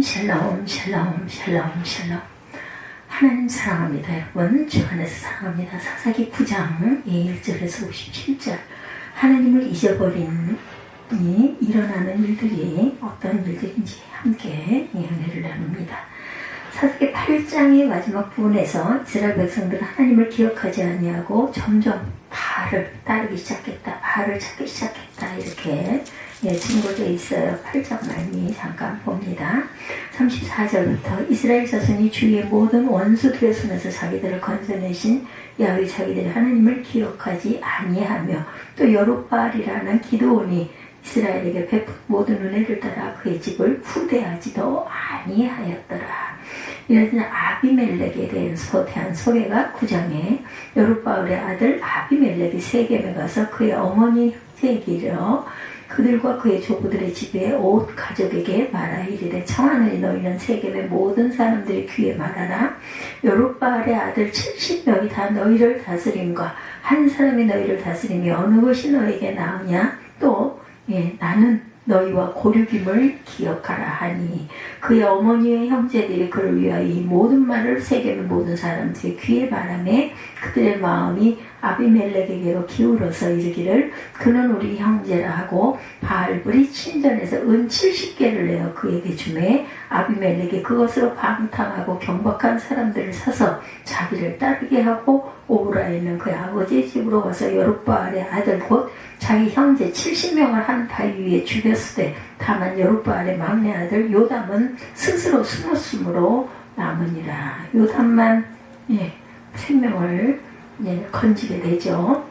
샬롬 샬롬 샬롬 샬롬. 하나님 사랑합니다. 여러분 주 안에서 사랑합니다. 사사기 9장 1절에서 57절. 하나님을 잊어버린 일어나는 일들이 어떤 일들인지 함께 은혜를 나눕니다. 사사기 8장의 마지막 부분에서 이스라엘 백성들은 하나님을 기억하지 아니하고 점점 바알을 따르기 시작했다. 바알을 찾기 시작했다. 이렇게 증거되어 있어요. 8장 말미 잠깐 봅니다. 34절부터 이스라엘 자손이 주위의 모든 원수들의 손에서 자기들을 건져내신 야훼 자기들이 하나님을 기억하지 아니하며 또 여룻바알이라는 기드온이 이스라엘에게 베푼 모든 은혜를 따라 그의 집을 후대하지도 아니하였더라. 이런 아비멜렉에 대한 소개가 9장에 여룻바알의 아들 아비멜렉이 세겜에 가서 그의 어머니 형제에게 이르러 그들과 그의 조부들의 집에 온 가족에게 말하 이르되 청하노니 너희는 세겜의 모든 사람들의 귀에 말하라. 여룻바알의 아들 70명이 다 너희를 다스림과 한 사람이 너희를 다스림이 어느 것이 너에게 나으냐. 또 나는 너희와 고륙임을 기억하라 하니 그의 어머니의 형제들이 그를 위하여 이 모든 말을 세겜의 모든 사람들의 귀에 말하매 그들의 마음이 아비멜렉에게로 기울어서 이르기를 그는 우리 형제라 하고 바알불이 친전에서 은 70개를 내어 그에게 주매 아비멜렉이 그것으로 방탕하고 경박한 사람들을 사서 자기를 따르게 하고 오브라에 있는 그의 아버지의 집으로 와서 여룻바알의 아들 곧 자기 형제 70명을 한 바위 위에 죽였으되 다만 여룻바알의 막내 아들 요담은 스스로 숨었으므로 남으니라. 요담만 생명을 건지게 되죠.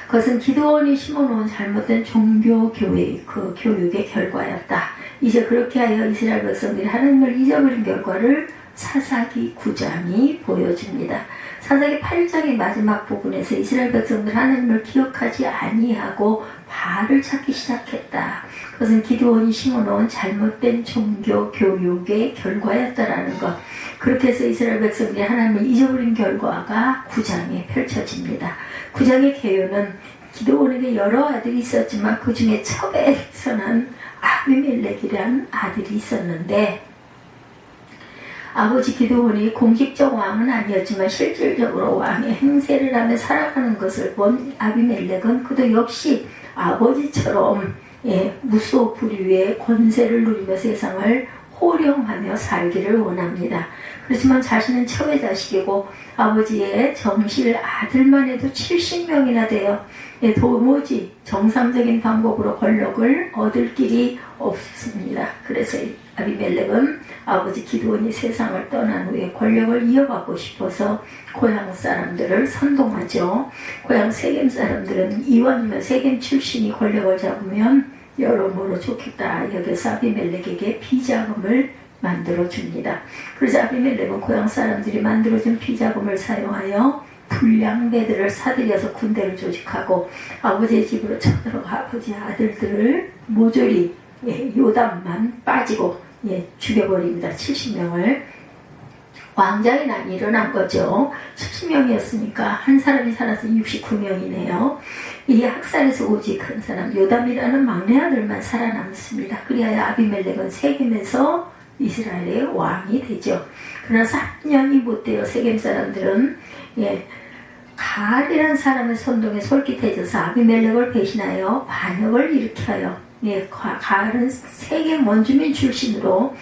그것은 기드온이 심어놓은 잘못된 종교 그 교육의 결과였다. 이제 그렇게 하여 이스라엘 백성들이 하나님을 잊어버린 결과를 사사기 9장이 보여줍니다. 사사기 8장의 마지막 부분에서 이스라엘 백성들 하나님을 기억하지 아니하고 바알을 찾기 시작했다. 그것은 기드온이 심어놓은 잘못된 종교 교육의 결과였다라는 것. 그렇게 해서 이스라엘 백성들이 하나님을 잊어버린 결과가 9장에 펼쳐집니다. 9장의 개요는 기드온에게 여러 아들이 있었지만 그 중에 첩에서는 아비멜렉이라는 아들이 있었는데 아버지 기드온이 공식적 왕은 아니었지만 실질적으로 왕의 행세를 하며 살아가는 것을 본 아비멜렉은 그도 역시 아버지처럼 무소불위의 권세를 누리며 세상을 호령하며 살기를 원합니다. 그렇지만 자신은 첩의 자식이고 아버지의 정실 아들만 해도 70명이나 되어 도무지 정상적인 방법으로 권력을 얻을 길이 없습니다. 그래서 아비멜렉은 아버지 기드온이 세상을 떠난 후에 권력을 이어받고 싶어서 고향 사람들을 선동하죠. 고향 세겜 사람들은 이왕이면 세겜 출신이 권력을 잡으면 여러모로 좋겠다 여겨서 아비멜렉에게 비자금을 만들어줍니다. 그래서 아비멜렉은 고향 사람들이 만들어준 비자금을 사용하여 불량배들을 사들여서 군대를 조직하고 아버지의 집으로 쳐들어가 아버지의 아들들을 모조리 요담만 빠지고 죽여버립니다. 70명을. 왕장이 난 일어난 거죠. 70명이었으니까 한 사람이 살아서 69명이네요. 이 학살에서 오직 한 사람 요담이라는 막내 아들만 살아남습니다. 그리하여 아비멜렉은 세겜에서 이스라엘의 왕이 되죠. 그러나 3년이 못 되어 세겜 사람들은 가알이라는 사람의 선동에 솔깃해져서 아비멜렉을 배신하여 반역을 일으켜요. 가알은 세겜 원주민 출신으로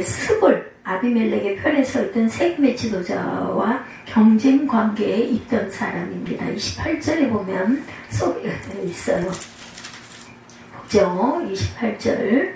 습을 아비멜렉의 편에 서 있던 세겜의 지도자와 경쟁 관계에 있던 사람입니다. 28절에 보면 소개가 되어 있어요. 보죠. 28절.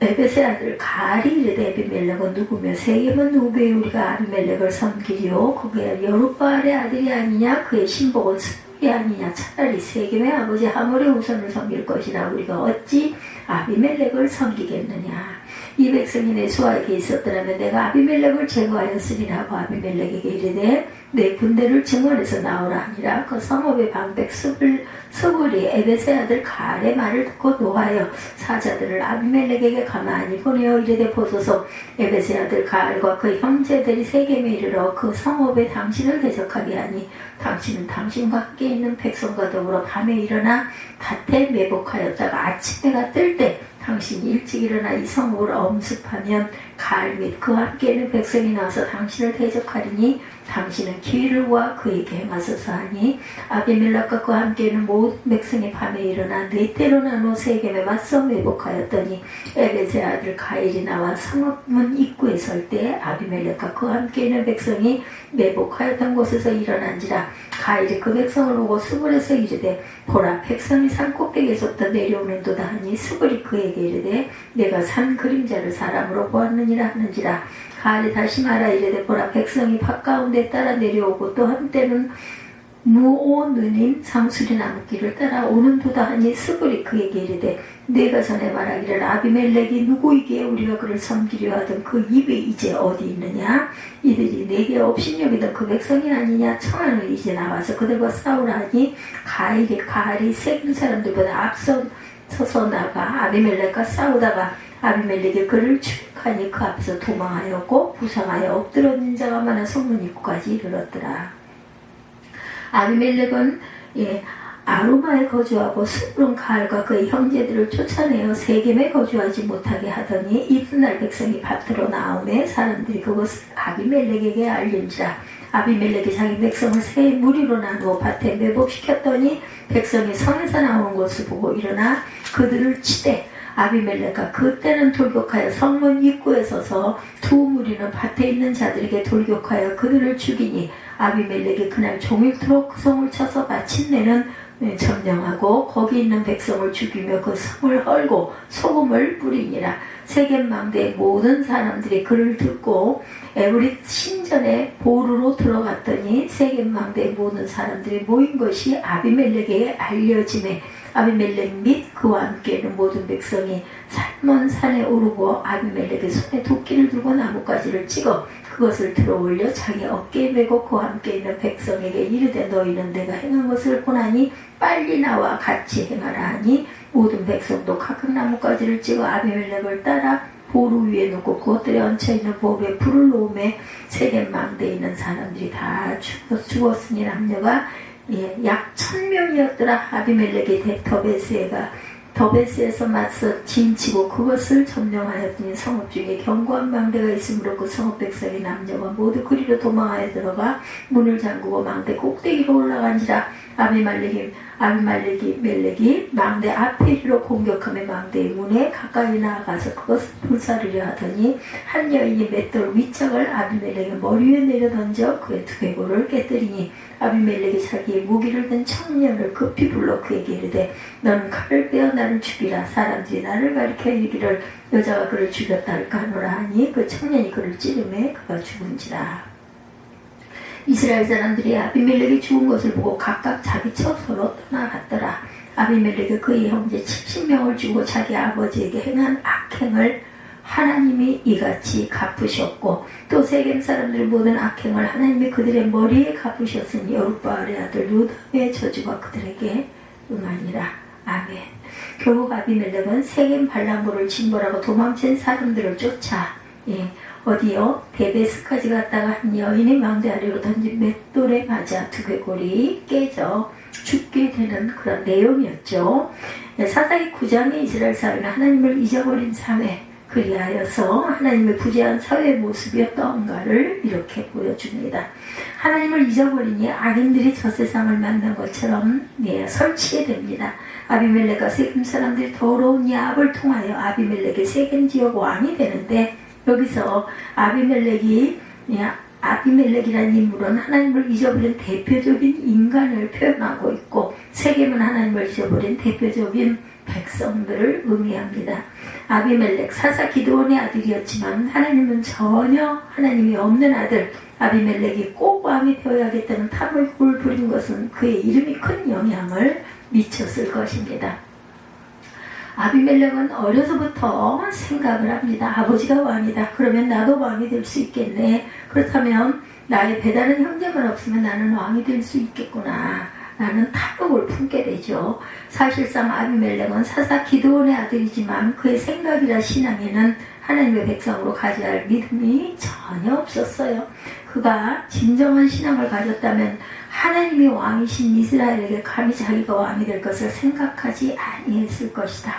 에벳의 아들 가알이 이르되 아비멜렉은 누구며 세겜은 누구에 우리가 아비멜렉을 섬기리요 그가 여룻바알의 아들이 아니냐 그의 신복은 스불이 아니냐 차라리 세겜의 아버지 하몰의 후손을 섬길 것이라 우리가 어찌 아비멜렉을 섬기겠느냐. 이 백성이 내 수하에게 있었더라면 내가 아비멜렉을 제거하였으리라 하고 아비멜렉에게 이르되 내 군대를 증원해서 나오라 하니라. 그 성읍의 방백 스불이 에벳의 아들 가알의 말을 듣고 노하여 사자들을 아비멜렉에게 가만히 보내어 이르되 보소서 에벳의 아들 가알과 그 형제들이 세겜에 이르러 그 성읍에 당신을 대적하게 하니 당신은 당신과 함께 있는 백성과 더불어 밤에 일어나 밭에 매복하였다가 아침해가 뜰 때 당신이 일찍 일어나 이 성읍을 엄습하면 가을 및 그와 함께 있는 백성이 나와서 당신을 대적하리니 당신은 기회를 모아 그에게 행하소서 하니 아비멜렉과 그와 함께 있는 모든 백성이 밤에 일어나 네 때로 나누어 세겜에 맞서 매복하였더니 에벳의 아들 가일이 나와 성읍문 입구에 설 때 아비멜렉과 그와 함께 있는 백성이 매복하였던 곳에서 일어난지라 가일이 그 백성을 보고 수불에서 이르되 보라 백성이 산 꼭대기에서부터 내려오는도다 하니 수불이 그에게 이르되 내가 산 그림자를 사람으로 보았느니라 하는지라 가을이 다시 말하 이르되 보라 백성이 밭 가운데 따라 내려오고 또 한때는 무오느님 상수리 나무길을 따라 오는도다 하니 수불이 그에게 이르되 내가 전에 말하기를 아비멜렉이 누구이기에 우리가 그를 섬기려 하던 그 입이 이제 어디 있느냐 이들이 내게 업신여기던 그 백성이 아니냐 청하는 이제 나와서 그들과 싸우라 하니 가을이 세겜 사람들보다 앞서서 나가 아비멜렉과 싸우다가 아비멜렉이 그를 추격하니 그 앞에서 도망하였고 부상하여 엎드러진 자가 많아 성문 입구까지 이르렀더라. 아비멜렉은 아루마에 거주하고 수불은 가을과 그의 형제들을 쫓아내어 세겜에 거주하지 못하게 하더니 이튿날 백성이 밭으로 나오매 사람들이 그것을 아비멜렉에게 알린지라. 아비멜렉이 자기 백성을 세 무리로 나누어 밭에 매복시켰더니 백성이 성에서 나온 것을 보고 일어나 그들을 치되 아비멜렉과 그때는 돌격하여 성문 입구에 서서 두 무리는 밭에 있는 자들에게 돌격하여 그들을 죽이니 아비멜렉이 그날 종일토록 그 성을 쳐서 마침내는 점령하고 거기 있는 백성을 죽이며 그 성을 헐고 소금을 뿌리니라. 세겜 망대의 모든 사람들이 그를 듣고 에브릿 신전에 보루로 들어갔더니 세겜 망대의 모든 사람들이 모인 것이 아비멜렉에게 알려지매 아비멜렉 및 그와 함께 있는 모든 백성이 살몬 산에 오르고 아비멜렉의 손에 도끼를 들고 나뭇가지를 찍어 그것을 들어 올려 자기 어깨에 메고 그와 함께 있는 백성에게 이르되 너희는 내가 행한 것을 보나니 빨리 나와 같이 행하라 하니 모든 백성도 각각 나뭇가지를 찍어 아비멜렉을 따라 보루 위에 놓고 그것들에 얹혀있는 보루에 불을 놓음에 세겜 망대에 있는 사람들이 다 죽었으니 남녀가 약 1000명이었더라. 아비멜렉이 더베스에서 맞서 진치고 그것을 점령하였더니 성읍 중에 견고한 망대가 있으므로 그 성읍 백성의 남녀가 모두 그리로 도망하여 들어가 문을 잠그고 망대 꼭대기로 올라간지라. 아비멜렉이 망대 앞에리로 공격하며 망대의 문에 가까이 나아가서 그것을 불사르려 하더니 한 여인이 맷돌 위짝을 아비멜렉의 머리 위에 내려던져 그의 두개골을 깨뜨리니 아비멜렉이 자기의 무기를 든 청년을 급히 불러 그에게 이르되 너는 칼을 빼어 나를 죽이라. 사람들이 나를 가리켜 이르기를 여자가 그를 죽였다 할까 하노라 하니 그 청년이 그를 찌르매 그가 죽은지라. 이스라엘 사람들이 아비멜렉이 죽은 것을 보고 각각 자기 처소로 떠나갔더라. 아비멜렉이 그의 형제 70명을 죽고 자기 아버지에게 행한 악행을 하나님이 이같이 갚으셨고 또 세겜 사람들의 모든 악행을 하나님이 그들의 머리에 갚으셨으니 여룻바알의 아들 요담의 저주가 그들에게 응하니라. 아멘. 결국 아비멜렉은 세겜 발람고를 징벌하고 도망친 사람들을 쫓아 어디요? 데베스까지 갔다가 한 여인이 망대 아래로 던진 맷돌에 맞아 두개골이 깨져 죽게 되는 그런 내용이었죠. 사사기 9장의 이스라엘 사회는 하나님을 잊어버린 사회, 그리하여서 하나님의 부재한 사회의 모습이었던가를 이렇게 보여줍니다. 하나님을 잊어버리니 악인들이 저 세상을 만난 것처럼 설치게 됩니다. 아비멜렉과 세겜 사람들이 더러운 야합을 통하여 아비멜렉의 세겜 지역 왕이 되는데 여기서 아비멜렉이라는 인물은 하나님을 잊어버린 대표적인 인간을 표현하고 있고 세겜은 하나님을 잊어버린 대표적인 백성들을 의미합니다. 아비멜렉 사사 기드온의 아들이었지만 하나님은 전혀 하나님이 없는 아들 아비멜렉이 꼭 왕이 되어야겠다는 탐욕을 부린 것은 그의 이름이 큰 영향을 미쳤을 것입니다. 아비멜렉은 어려서부터 생각을 합니다. 아버지가 왕이다. 그러면 나도 왕이 될 수 있겠네. 그렇다면 나의 배다른 형제만 없으면 나는 왕이 될 수 있겠구나. 라는 탐욕을 품게 되죠. 사실상 아비멜렉은 사사 기드온의 아들이지만 그의 생각이나 신앙에는 하나님의 백성으로 가져야 할 믿음이 전혀 없었어요. 그가 진정한 신앙을 가졌다면 하나님이 왕이신 이스라엘에게 감히 자기가 왕이 될 것을 생각하지 아니했을 것이다.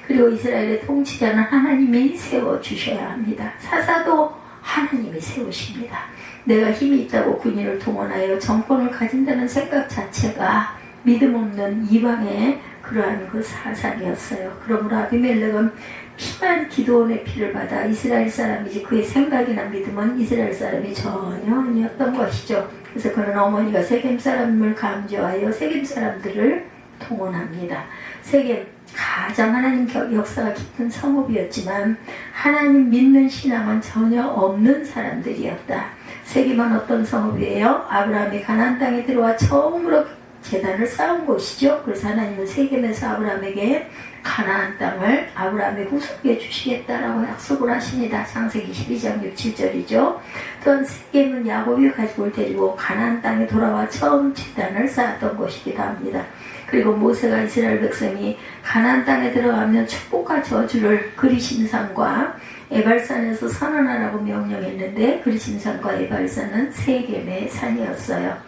그리고 이스라엘의 통치자는 하나님이 세워주셔야 합니다. 사사도 하나님이 세우십니다. 내가 힘이 있다고 군인을 동원하여 정권을 가진다는 생각 자체가 믿음 없는 이방의 그러한 그 사상이었어요. 그러므로 아비멜렉은 피만 기드온의 피를 받아 이스라엘 사람이지 그의 생각이나 믿음은 이스라엘 사람이 전혀 아니었던 것이죠. 그래서 그런 어머니가 세겜 사람을 감조하여 세겜 사람들을 동원합니다. 세겜 가장 하나님 역사가 깊은 성읍이었지만 하나님 믿는 신앙은 전혀 없는 사람들이었다. 세겜은 어떤 성읍이에요? 아브라함이 가나안 땅에 들어와 처음으로 제단을 쌓은 곳이죠. 그래서 하나님은 세겜에서 아브라함에게 가나안 땅을 아브라함의 후손에게 주시겠다라고 약속을 하십니다. 창세기 12장 6, 7절이죠. 또한 세겜은 야곱이 가족을 데리고 가나안 땅에 돌아와 처음 제단을 쌓았던 곳이기도 합니다. 그리고 모세가 이스라엘 백성이 가나안 땅에 들어가면 축복과 저주를 그리심산과 에발산에서 선언하라고 명령했는데 그리심산과 에발산은 세겜의 산이었어요.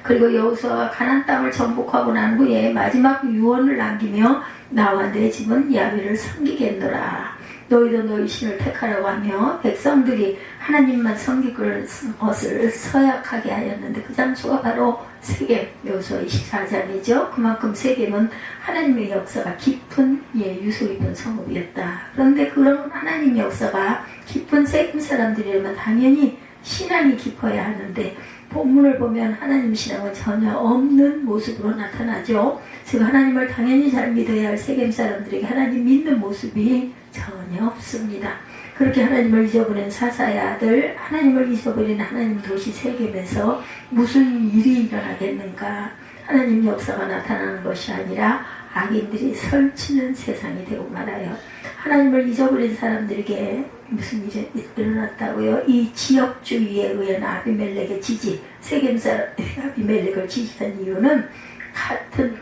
그리고 여호수아가 가나안 땅을 정복하고 난 후에 마지막 유언을 남기며 나와 내 집은 야훼를 섬기겠노라. 너희도 너희 신을 택하라고 하며 백성들이 하나님만 섬길 것을 서약하게 하였는데 그 장소가 바로 세겜, 여호수아 24장이죠. 그만큼 세겜은 하나님의 역사가 깊은 유서 깊은 성읍이었다. 그런데 그런 하나님 역사가 깊은 세겜 사람들이라면 당연히 신앙이 깊어야 하는데 본문을 보면 하나님 신앙은 전혀 없는 모습으로 나타나죠. 즉 하나님을 당연히 잘 믿어야 할 세겜 사람들에게 하나님 믿는 모습이 전혀 없습니다. 그렇게 하나님을 잊어버린 사사의 아들, 하나님을 잊어버린 하나님 도시 세겜에서 무슨 일이 일어나겠는가? 하나님 역사가 나타나는 것이 아니라 악인들이 설치는 세상이 되고 말아요. 하나님을 잊어버린 사람들에게 무슨 일이 일어났다고요? 이 지역주의에 의한 아비멜렉의 지지, 세겜 사람들이 아비멜렉을 지지한 이유는 같은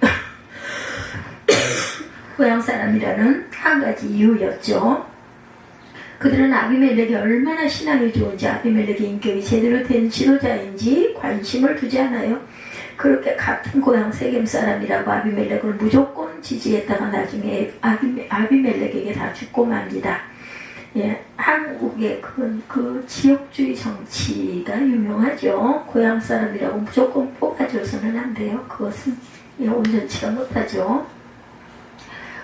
고향 사람이라는 한 가지 이유였죠. 그들은 아비멜렉이 얼마나 신앙이 좋은지, 아비멜렉의 인격이 제대로 된 지도자인지 관심을 두지 않아요. 그렇게 같은 고향 세겜 사람이라고 아비멜렉을 무조건 지지했다가 나중에 아비멜렉에게 다 죽고 맙니다. 예, 한국의 그 지역주의 정치가 유명하죠. 고향 사람이라고 무조건 뽑아줘서는 안 돼요. 그것은 온전치가 못하죠.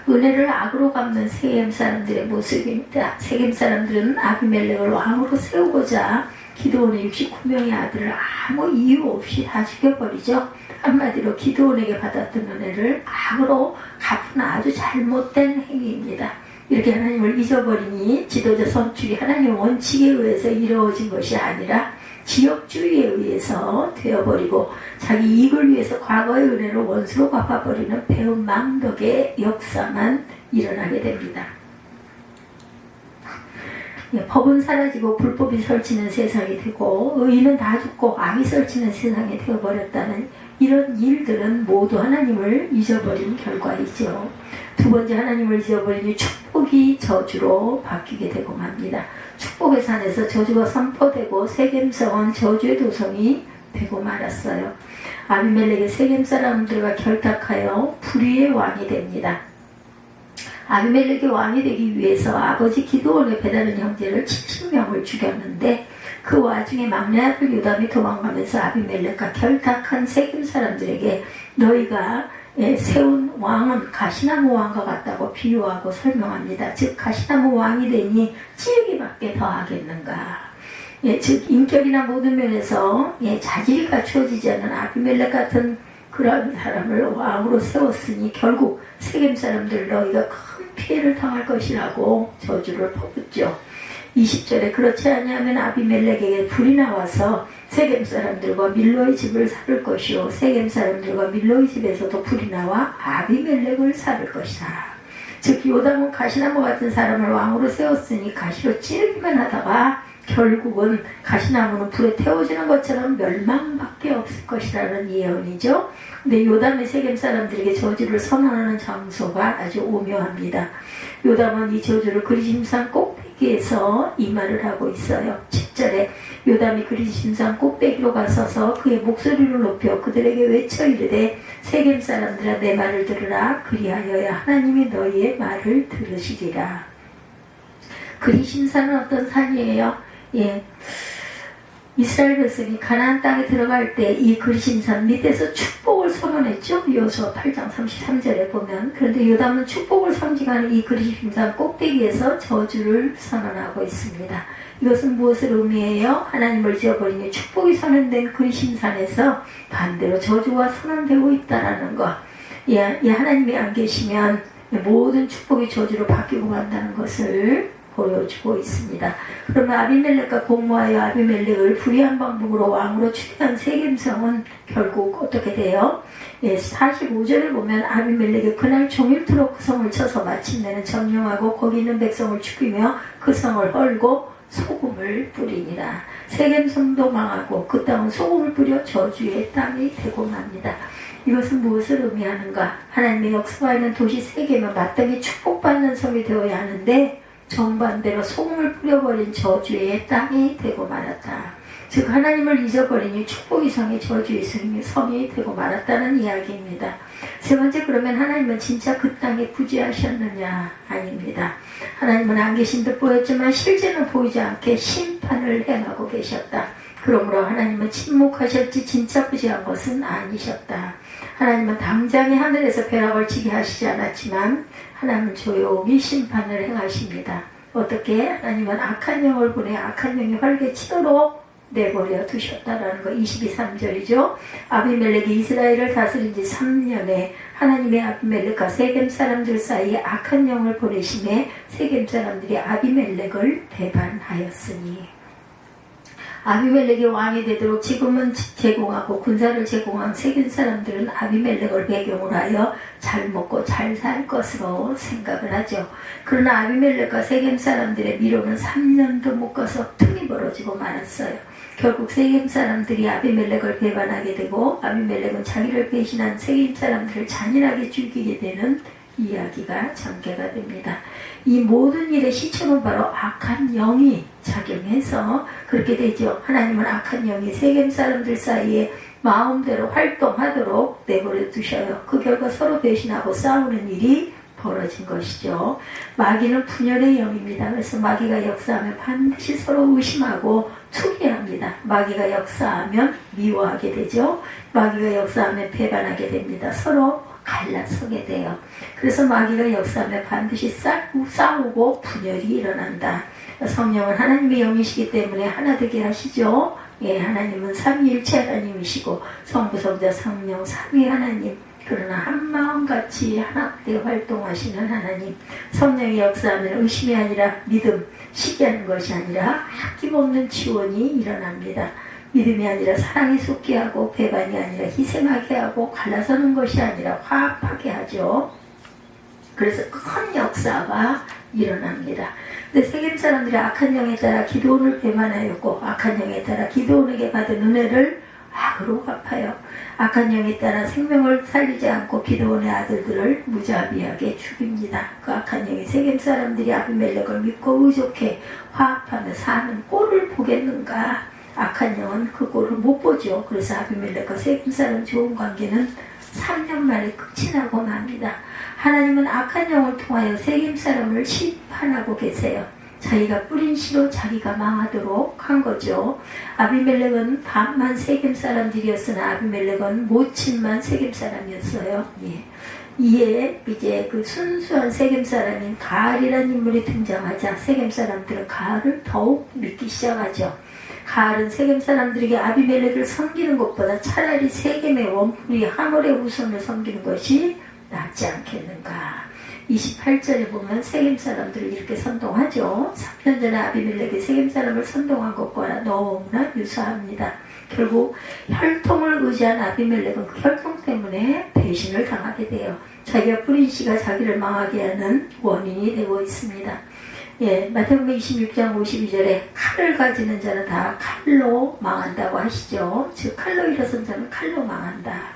은혜를 악으로 갚는 세겜 사람들의 모습입니다. 세겜 사람들은 아비멜렉을 왕으로 세우고자 기드온의 69명의 아들을 아무 이유 없이 다 죽여버리죠. 한마디로 기드온에게 받았던 은혜를 악으로 갚은 아주 잘못된 행위입니다. 이렇게 하나님을 잊어버리니 지도자 선출이 하나님의 원칙에 의해서 이루어진 것이 아니라 지역주의에 의해서 되어버리고 자기 이익을 위해서 과거의 은혜를 원수로 갚아버리는 배은망덕의 역사만 일어나게 됩니다. 법은 사라지고 불법이 설치는 세상이 되고 의인은 다 죽고 악이 설치는 세상이 되어버렸다는 이런 일들은 모두 하나님을 잊어버린 결과이죠. 두 번째, 하나님을 잊어버리니 축복이 저주로 바뀌게 되고 맙니다. 축복의 산에서 저주가 선포되고 세겜성은 저주의 도성이 되고 말았어요. 아비멜렉의 세겜 사람들과 결탁하여 불의의 왕이 됩니다. 아비멜렉이 왕이 되기 위해서 아버지 기드온의 배다른 형제를 70명을 죽였는데 그 와중에 막내 아들 요담이 도망가면서 아비멜렉과 결탁한 세겜 사람들에게 너희가 세운 왕은 가시나무 왕과 같다고 비유하고 설명합니다. 즉 가시나무 왕이 되니 찌르기밖에 더 하겠는가. 즉 인격이나 모든 면에서 자질이 갖추어지지 않은 아비멜렉 같은 그런 사람을 왕으로 세웠으니 결국 세겜 사람들 너희가 큰 피해를 당할 것이라고 저주를 퍼붓죠. 20절에 그렇지 아니하면 아비멜렉에게 불이 나와서 세겜 사람들과 밀로의 집을 살을 것이요 세겜 사람들과 밀로의 집에서도 불이 나와 아비멜렉을 살을 것이다. 즉 요담은 가시나무 같은 사람을 왕으로 세웠으니 가시로 찌르기만 하다가 결국은 가시나무는 불에 태워지는 것처럼 멸망밖에 없을 것이라는 예언이죠. 근데 요담의 세겜 사람들에게 저주를 선언하는 장소가 아주 오묘합니다. 요담은 이 저주를 그리심산 꼭대기에서 이 말을 하고 있어요. 10절에 요담이 그리심산 꼭대기로 가서서 그의 목소리를 높여 그들에게 외쳐 이르되 세겜 사람들아 내 말을 들으라. 그리하여야 하나님이 너희의 말을 들으시리라. 그리심산은 어떤 산이에요? 예. 이스라엘 백성이 가나안 땅에 들어갈 때 이 그리심산 밑에서 축복을 선언했죠. 여호수아 8장 33절에 보면. 그런데 요담은 축복을 상징하는 이 그리심산 꼭대기에서 저주를 선언하고 있습니다. 이것은 무엇을 의미해요? 하나님을 지어버리니 축복이 선언된 그리심산에서 반대로 저주가 선언되고 있다는 것. 예, 하나님이 안 계시면 모든 축복이 저주로 바뀌고 간다는 것을 보여주고 있습니다. 그러면 아비멜렉과 공모하여 아비멜렉을 불의한 방법으로 왕으로 추대한 세겜성은 결국 어떻게 돼요? 예, 45절에 보면 아비멜렉이 그날 종일토록 그 성을 쳐서 마침내는 점령하고 거기 있는 백성을 죽이며 그 성을 헐고 소금을 뿌리니라. 세겜성도 망하고 그 땅은 소금을 뿌려 저주의 땅이 되고 맙니다. 이것은 무엇을 의미하는가? 하나님의 역사가 있는 도시 세겜은 마땅히 축복받는 성이 되어야 하는데 정반대로 소금을 뿌려버린 저주의 땅이 되고 말았다. 즉 하나님을 잊어버리니 축복의 성이 저주의 성이 되고 말았다는 이야기입니다. 세 번째, 그러면 하나님은 진짜 그 땅에 부지하셨느냐? 아닙니다. 하나님은 안 계신 듯 보였지만 실제는 보이지 않게 심판을 행하고 계셨다. 그러므로 하나님은 침묵하셨지 진짜 부지한 것은 아니셨다. 하나님은 당장에 하늘에서 벼락을 치게 하시지 않았지만 하나님은 조용히 심판을 행하십니다. 어떻게? 하나님은 악한 영을 보내 악한 영이 활개치도록 내버려 두셨다라는 거 22~23절이죠. 아비멜렉이 이스라엘을 다스린 지 3년에 하나님의 아비멜렉과 세겜 사람들 사이에 악한 영을 보내심에 세겜 사람들이 아비멜렉을 배반하였으니 아비멜렉이 왕이 되도록 지금은 제공하고 군사를 제공한 세겜 사람들은 아비멜렉을 배경으로 하여 잘 먹고 잘 살 것으로 생각을 하죠. 그러나 아비멜렉과 세겜 사람들의 미로는 3년도 못 가서 틈이 벌어지고 말았어요. 결국 세겜 사람들이 아비멜렉을 배반하게 되고 아비멜렉은 자기를 배신한 세겜 사람들을 잔인하게 죽이게 되는 이야기가 전개가 됩니다. 이 모든 일의 시초는 바로 악한 영이 작용해서 그렇게 되죠. 하나님은 악한 영이 세겜 사람들 사이에 마음대로 활동하도록 내버려 두셔요. 그 결과 서로 배신하고 싸우는 일이 벌어진 것이죠. 마귀는 분열의 영입니다. 그래서 마귀가 역사하면 반드시 서로 의심하고 투기합니다. 마귀가 역사하면 미워하게 되죠. 마귀가 역사하면 배반하게 됩니다. 서로 갈라서게 돼요. 그래서 마귀가 역사하면 반드시 싸우고 분열이 일어난다. 성령은 하나님의 영이시기 때문에 하나 되게 하시죠. 예, 하나님은 삼위일체 하나님이시고 성부, 성자, 성령 삼위 하나님. 그러나 한마음같이 하나되게 활동하시는 하나님. 성령이 역사하면 의심이 아니라 믿음, 시기하는 것이 아니라 아낌없는 지원이 일어납니다. 믿음이 아니라 사랑이 솟게 하고 배반이 아니라 희생하게 하고 갈라서는 것이 아니라 화합하게 하죠. 그래서 큰 역사가 일어납니다. 근데 세겜 사람들이 악한 영에 따라 기드온을 배반하였고 악한 영에 따라 기드온에게 받은 은혜를 악으로 갚아요. 악한 영에 따라 생명을 살리지 않고 기드온의 아들들을 무자비하게 죽입니다. 그 악한 영이 세겜 사람들이 아비멜렉을 믿고 의족해 화합하며 사는 꼴을 보겠는가? 악한 영은 그 꼴을 못 보죠. 그래서 아비멜렉과 세겜 사람 좋은 관계는 3년 만에 끝이 나고 맙니다. 하나님은 악한 영을 통하여 세겜 사람을 심판하고 계세요. 자기가 뿌린 씨로 자기가 망하도록 한 거죠. 아비멜렉은 반만 세겜 사람들이었으나 아비멜렉은 모친만 세겜 사람이었어요. 예. 이에 이제 그 순수한 세겜 사람인 가알이라는 인물이 등장하자 세겜 사람들은 가알을 더욱 믿기 시작하죠. 가알은 세겜 사람들에게 아비멜렉을 섬기는 것보다 차라리 세겜의 원풀이 하몰의 후손을 섬기는 것이 낫지 않겠는가. 28절에 보면 세겜 사람들을 이렇게 선동하죠. 3년 전에 아비멜렉이 세겜 사람을 선동한 것과 너무나 유사합니다. 결국 혈통을 의지한 아비멜렉은 그 혈통 때문에 배신을 당하게 돼요. 자기가 뿌린 씨가 자기를 망하게 하는 원인이 되고 있습니다. 예, 마태복음 26장 52절에 칼을 가지는 자는 다 칼로 망한다고 하시죠. 즉 칼로 일어선 자는 칼로 망한다.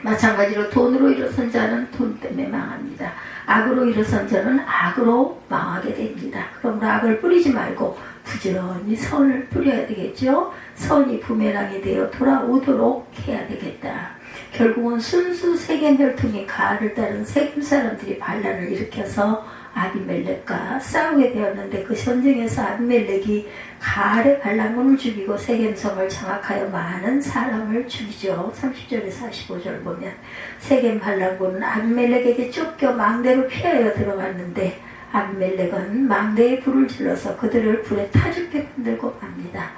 마찬가지로 돈으로 일어선 자는 돈 때문에 망합니다. 악으로 일어선 자는 악으로 망하게 됩니다. 그러므로 악을 뿌리지 말고 부지런히 선을 뿌려야 되겠죠. 선이 부메랑이 되어 돌아오도록 해야 되겠다. 결국은 순수 세겜 혈통의 가를 따른 세겜 사람들이 반란을 일으켜서 아비멜렉과 싸우게 되었는데, 그 전쟁에서 아비멜렉이 가알의 반란군을 죽이고 세겜성을 장악하여 많은 사람을 죽이죠. 30절에서 45절 보면 세겜 반란군은 아비멜렉에게 쫓겨 망대로 피하여 들어갔는데, 아비멜렉은 망대에 불을 질러서 그들을 불에 타 죽게 만들고 맙니다.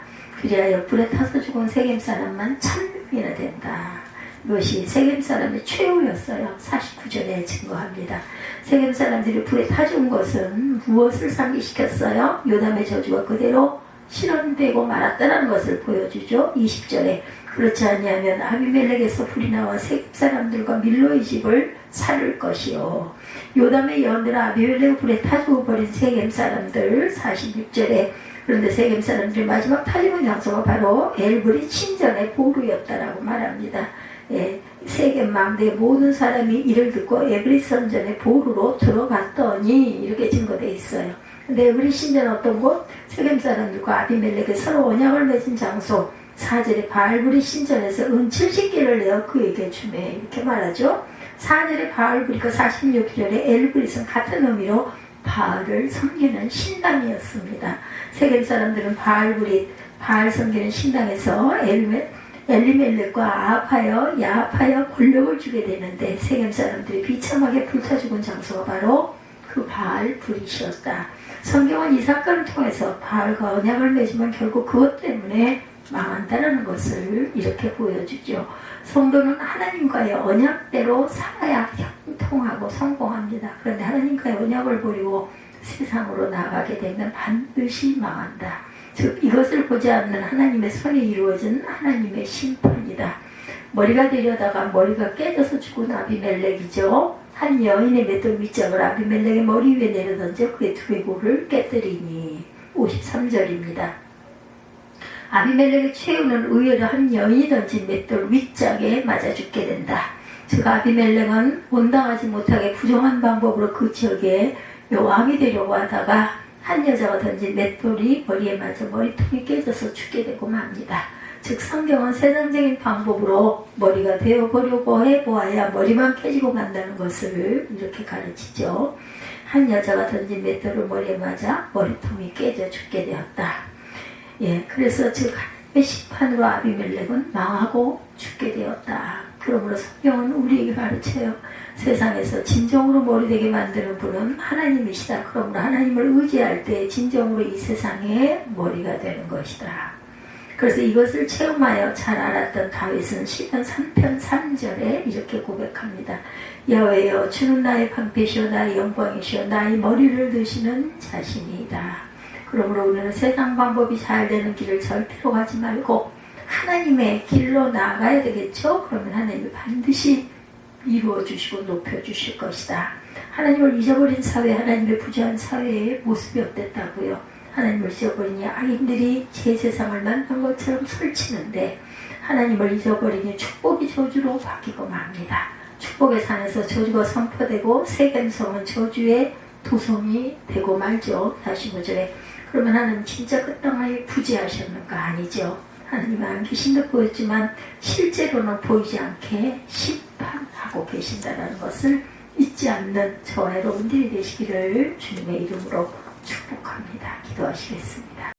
그리하여 불에 타서 죽은 세겜 사람만 1000명이나 된다. 이것이 세겜 사람의 최후였어요. 49절에 증거합니다. 세겜 사람들이 불에 타 죽은 것은 무엇을 상기시켰어요? 요담의 저주가 그대로 실현되고 말았다는 것을 보여주죠. 20절에 그렇지 아니하면 아비멜렉에서 불이 나와 세겜 사람들과 밀로의 집을 살을 것이요. 요담의 예언대로 아비멜렉 불에 타 죽어버린 세겜 사람들. 46절에 그런데 세겜 사람들이 마지막 타 죽은 장소가 바로 엘브리 신전의 보루였다라고 말합니다. 예, 세겜 망대의 모든 사람이 이를 듣고 에브리 선전의 보루로 들어갔더니 이렇게 증거되어 있어요. 근데 에브리 신전은 어떤 곳? 세겜 사람들과 아비멜렉의 서로 언약을 맺은 장소. 4절에 바알브리 신전에서 은 70개를 내어 그에게 주매, 이렇게 말하죠. 4절에 바알브리가 46절에 엘브릿은 같은 의미로 바알을 섬기는 신당이었습니다. 세겜 사람들은 바알 섬기는 신당에서 엘리멜렉과 아합하여 야합하여 권력을 주게 되는데, 세겜 사람들이 비참하게 불타 죽은 장소가 바로 그 바알 브릿이었다. 성경은 이 사건을 통해서 바알과 언약을 맺으면 결국 그것 때문에 망한다는 것을 이렇게 보여주죠. 성도는 하나님과의 언약대로 살아야 형통하고 성공합니다. 그런데 하나님과의 언약을 버리고 세상으로 나가게 되면 반드시 망한다. 즉 이것을 보지 않는 하나님의 손에 이루어진 하나님의 심판이다. 머리가 되려다가 머리가 깨져서 죽은 아비멜렉이죠. 한 여인의 맷돌 밑장을 아비멜렉의 머리 위에 내려던져 그의 두개골을 깨뜨리니. 53절입니다. 아비멜렉의 최후는 의외로 한 여인이 던진 맷돌 윗짝에 맞아 죽게 된다. 즉 아비멜렉은 온당하지 못하게 부정한 방법으로 그 지역에 왕이 되려고 하다가 한 여자가 던진 맷돌이 머리에 맞아 머리통이 깨져서 죽게 되고 맙니다. 즉 성경은 세상적인 방법으로 머리가 되어보려고 해보아야 머리만 깨지고 만다는 것을 이렇게 가르치죠. 한 여자가 던진 맷돌을 머리에 맞아 머리통이 깨져 죽게 되었다. 예, 그래서 즉 하나님의 심판으로 아비멜렉은 망하고 죽게 되었다. 그러므로 성경은 우리에게 가르쳐요. 세상에서 진정으로 머리되게 만드는 분은 하나님이시다. 그러므로 하나님을 의지할 때 진정으로 이 세상의 머리가 되는 것이다. 그래서 이것을 체험하여 잘 알았던 다윗은 시편 3편 3절에 이렇게 고백합니다. 여호와여, 주는 나의 방패시오 나의 영광이시오 나의 머리를 드시는 자신이다. 그러므로 우리는 세상 방법이 잘 되는 길을 절대로 가지 말고 하나님의 길로 나아가야 되겠죠. 그러면 하나님이 반드시 이루어 주시고 높여 주실 것이다. 하나님을 잊어버린 사회, 하나님의 부재한 사회의 모습이 어땠다고요? 하나님을 잊어버리니 악인들이 제 세상을 만든 것처럼 설치는데, 하나님을 잊어버리니 축복이 저주로 바뀌고 맙니다. 축복의 산에서 저주가 선포되고 세겜성은 저주의 도성이 되고 말죠. 45절에 그러면 하나님 진짜 그 땅에 부재하셨는가? 아니죠. 하나님은 안 계신 듯 보였지만 실제로는 보이지 않게 심판하고 계신다는 것을 잊지 않는 저와 여러분들이 되시기를 주님의 이름으로 축복합니다. 기도하시겠습니다.